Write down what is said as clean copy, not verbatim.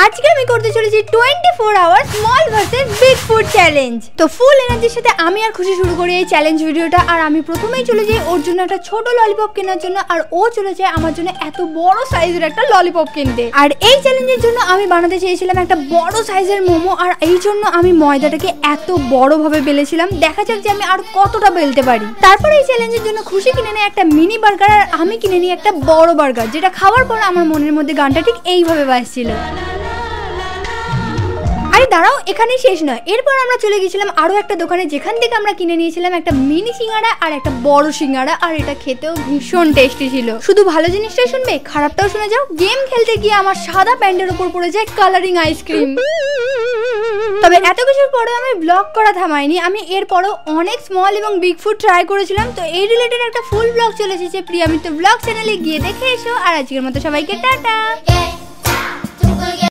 আজকে আমি করতে চলেছি 24 hour small versus big food challenge. তো ফুল এনার্জির সাথে আমি আর খুশি শুরু করি এই চ্যালেঞ্জ ভিডিওটা। আর আমি প্রথমেই চলে যাই ওর জন্য একটা ছোট ললিপপ কেনার জন্য, আর ও চলে যায় আমার জন্য এত বড় সাইজের একটা ললিপপ কিনতে। আর এই চ্যালেঞ্জের জন্য আমি বানাতে চেয়েছিলাম একটা বড় সাইজের মোমো, আর এই জন্য আমি ময়দাটাকে এত বড় ভাবে বেলেছিলাম। দেখা যাক যে আমি আর কতটা বেলতে পারি। তারপর এই চ্যালেঞ্জের জন্য খুশি কিনে নেয় একটা মিনি বার্গার, আর আমি কিনে নিই একটা বড় বার্গার, যেটা খাওয়ার পর আমার মনের মধ্যে গানটা ঠিক এইভাবে বাজছিল। আরে দাঁড়াও, এখানেই শেষ নয়। এরপর আমরা চলে গেছিলাম আরো একটা দোকানে, যেখান থেকে আমরা কিনে নিয়েছিলাম একটা মিনি সিঙ্গাড়া আর একটা বড় সিঙ্গাড়া, আর এটা খেতেও ভীষণ টেস্টি ছিল। শুধু ভালো জিনিসটাই শুনবে, খারাপটাও শুনে যাও। গেম খেলতে গিয়ে আমার সাদা প্যান্টের উপর পড়ে যায় কালারিং আইসক্রিম। তবে এত কিছুর পরে আমি ব্লগ করা থামাইনি। আমি এরপরও অনেক স্মল এবং বিগ ফুড ট্রাই করেছিলাম। তো এই রিলেটেড একটা ফুল ব্লগ চলে এসেছে প্রিয়া মিত্র ব্লগ চ্যানেলে, গিয়ে দেখে এসো। আর আজকের মতো সবাইকে টাটা।